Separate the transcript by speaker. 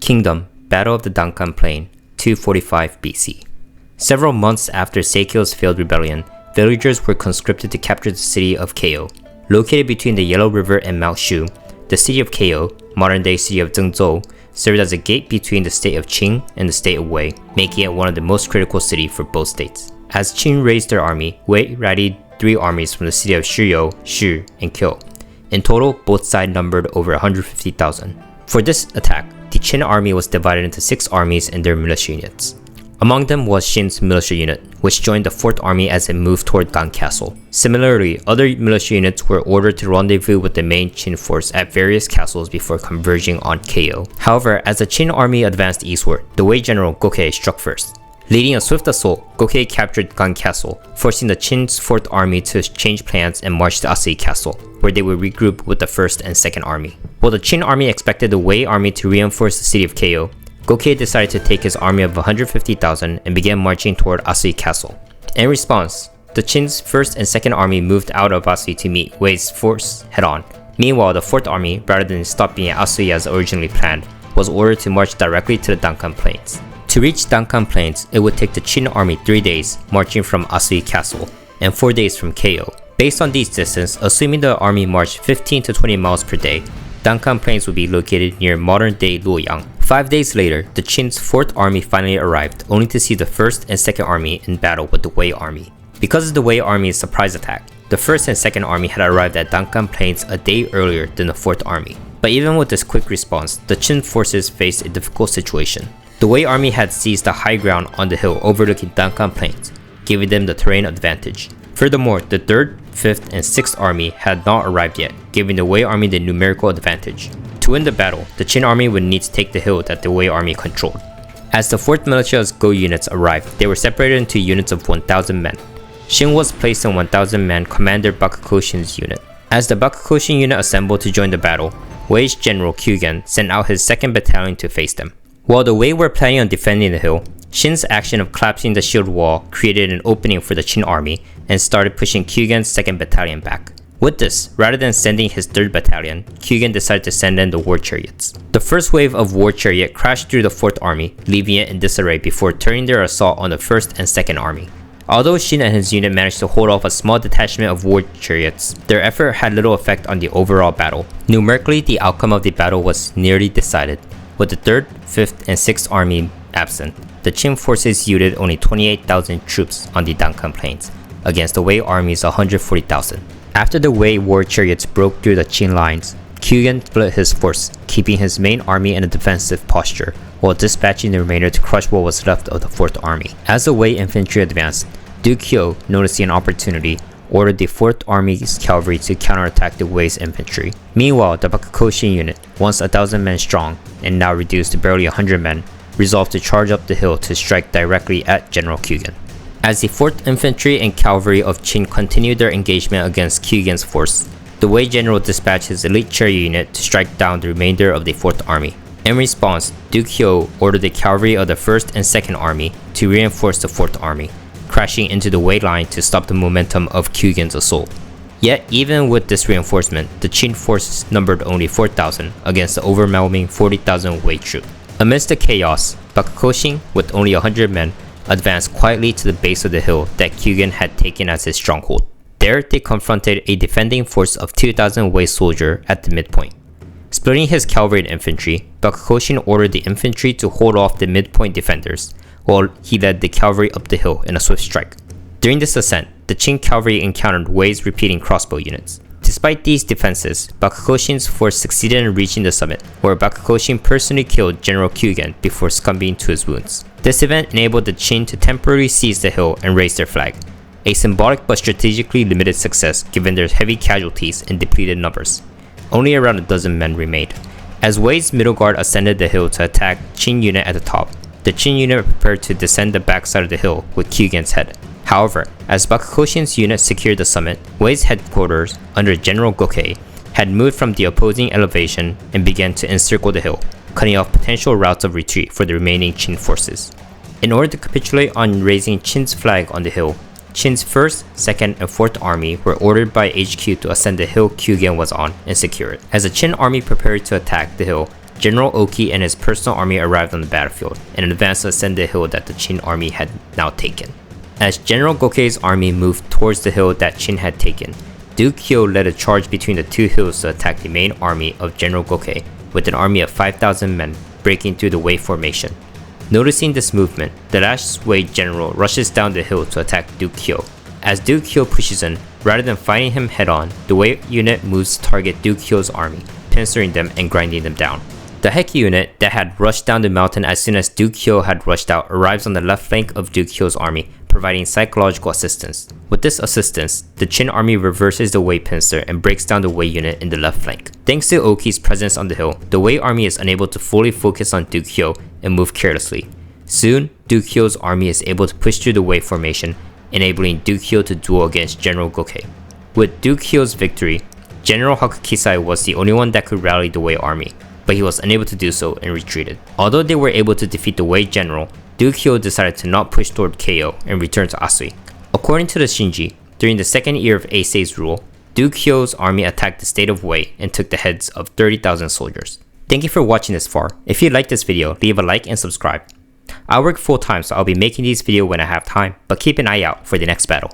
Speaker 1: Kingdom, Battle of the Dankan Plain, 245 BC. Several months after Seikyo's failed rebellion, villagers were conscripted to capture the city of Keio. Located between the Yellow River and Mount Shu, the city of Keio, modern-day city of Zhengzhou, served as a gate between the state of Qing and the state of Wei, making it one of the most critical cities for both states. As Qing raised their army, Wei rallied 3 armies from the city of Shiyou, Shu, and Kyo. In total, both sides numbered over 150,000. For this attack, the Qin army was divided into 6 armies and their militia units. Among them was Shin's militia unit, which joined the 4th army as it moved toward Gan Castle. Similarly, other militia units were ordered to rendezvous with the main Qin force at various castles before converging on Keio. However, as the Qin army advanced eastward, the Wei general Gokei struck first. Leading a swift assault, Gokei captured Gan Castle, forcing the Qin's 4th army to change plans and march to Asui Castle, where they would regroup with the 1st and 2nd army. While the Qin army expected the Wei army to reinforce the city of Keio, Gokei decided to take his army of 150,000 and began marching toward Asui Castle. In response, the Qin's 1st and 2nd army moved out of Asui to meet Wei's force head-on. Meanwhile, the 4th army, rather than stopping at Asui as originally planned, was ordered to march directly to the Dankan Plains. To reach Dankan Plains, it would take the Qin army 3 days marching from Asui Castle, and 4 days from Keio. Based on these distances, assuming the army marched 15 to 20 miles per day, Dankan Plains would be located near modern-day Luoyang. 5 days later, the Qin's 4th army finally arrived, only to see the 1st and 2nd army in battle with the Wei army. Because of the Wei army's surprise attack, the 1st and 2nd army had arrived at Dankan Plains a day earlier than the 4th army. But even with this quick response, the Qin forces faced a difficult situation. The Wei army had seized the high ground on the hill overlooking Dankan Plains, giving them the terrain advantage. Furthermore, the 3rd, 5th, and 6th army had not arrived yet, giving the Wei army the numerical advantage. To win the battle, the Qin army would need to take the hill that the Wei army controlled. As the 4th militia's Go units arrived, they were separated into units of 1,000 men. Shin was placed in 1,000-man Commander Bakukoshin's unit. As the Bakukoshin unit assembled to join the battle, Wei's general Kyugen sent out his 2nd battalion to face them. While the Wei were planning on defending the hill, Shin's action of collapsing the shield wall created an opening for the Qin army and started pushing Kyugen's 2nd battalion back. With this, rather than sending his 3rd battalion, Kyugen decided to send in the war chariots. The first wave of war chariot crashed through the 4th army, leaving it in disarray before turning their assault on the 1st and 2nd army. Although Shin and his unit managed to hold off a small detachment of war chariots, their effort had little effect on the overall battle. Numerically, the outcome of the battle was nearly decided. With the 3rd, 5th, and 6th army absent, the Qin forces yielded only 28,000 troops on the Dankan Plains, against the Wei army's 140,000. After the Wei war chariots broke through the Qin lines, Kyugen split his force, keeping his main army in a defensive posture, while dispatching the remainder to crush what was left of the 4th army. As the Wei infantry advanced, Duke Hyo, noticing an opportunity, ordered the 4th Army's cavalry to counterattack the Wei's infantry. Meanwhile, the Bakukoshin unit, once 1,000 men strong and now reduced to barely 100 men, resolved to charge up the hill to strike directly at General Kyugen. As the 4th Infantry and Cavalry of Qin continued their engagement against Kyugen's force, the Wei general dispatched his elite chariot unit to strike down the remainder of the 4th Army. In response, Duke Hyo ordered the cavalry of the 1st and 2nd Army to reinforce the 4th Army, crashing into the Wei line to stop the momentum of Kyugen's assault. Yet, even with this reinforcement, the Qin forces numbered only 4,000 against the overwhelming 40,000 Wei troops. Amidst the chaos, Bakukoshin, with only 100 men, advanced quietly to the base of the hill that Kyugen had taken as his stronghold. There, they confronted a defending force of 2,000 Wei soldiers at the midpoint. Splitting his cavalry and infantry, Bakukoshin ordered the infantry to hold off the midpoint defenders, while he led the cavalry up the hill in a swift strike. During this ascent, the Qin cavalry encountered Wei's repeating crossbow units. Despite these defenses, Bakukoshin's force succeeded in reaching the summit, where Bakukoshin personally killed General Kyugen before succumbing to his wounds. This event enabled the Qin to temporarily seize the hill and raise their flag, a symbolic but strategically limited success given their heavy casualties and depleted numbers. Only around a dozen men remained. As Wei's middle guard ascended the hill to attack Qin unit at the top, the Qin unit prepared to descend the backside of the hill with Kyugen's head. However, as Bakukoshin's unit secured the summit, Wei's headquarters, under General Gokei, had moved from the opposing elevation and began to encircle the hill, cutting off potential routes of retreat for the remaining Qin forces. In order to capitulate on raising Qin's flag on the hill, Qin's 1st, 2nd, and 4th Army were ordered by HQ to ascend the hill Kyugen was on and secure it. As the Qin army prepared to attack the hill, General Oki and his personal army arrived on the battlefield and advanced to ascend the hill that the Qin army had now taken. As General Gokei's army moved towards the hill that Qin had taken, Duke Hyo led a charge between the two hills to attack the main army of General Gokei with an army of 5,000 men breaking through the Wei formation. Noticing this movement, the last Wei general rushes down the hill to attack Duke Hyo. As Duke Hyo pushes in, rather than fighting him head-on, the Wei unit moves to target Duke Hyo's army, pincering them and grinding them down. The Heki unit that had rushed down the mountain as soon as Duke Hyo had rushed out arrives on the left flank of Duke Hyo's army, providing psychological assistance. With this assistance, the Qin army reverses the Wei pincer and breaks down the Wei unit in the left flank. Thanks to Oki's presence on the hill, the Wei army is unable to fully focus on Duke Hyo and move carelessly. Soon, Duke Hyo's army is able to push through the Wei formation, enabling Duke Hyo to duel against General Gokei. With Duke Hyo's victory, General Hakukisai was the only one that could rally the Wei army, but he was unable to do so and retreated. Although they were able to defeat the Wei general, Duke Hyo decided to not push toward Keio and return to Asui. According to the Shinji, during the second year of Eisei's rule, Duke Hyo's army attacked the state of Wei and took the heads of 30,000 soldiers. Thank you for watching this far. If you liked this video, leave a like and subscribe. I work full time, so I'll be making these videos when I have time, but keep an eye out for the next battle.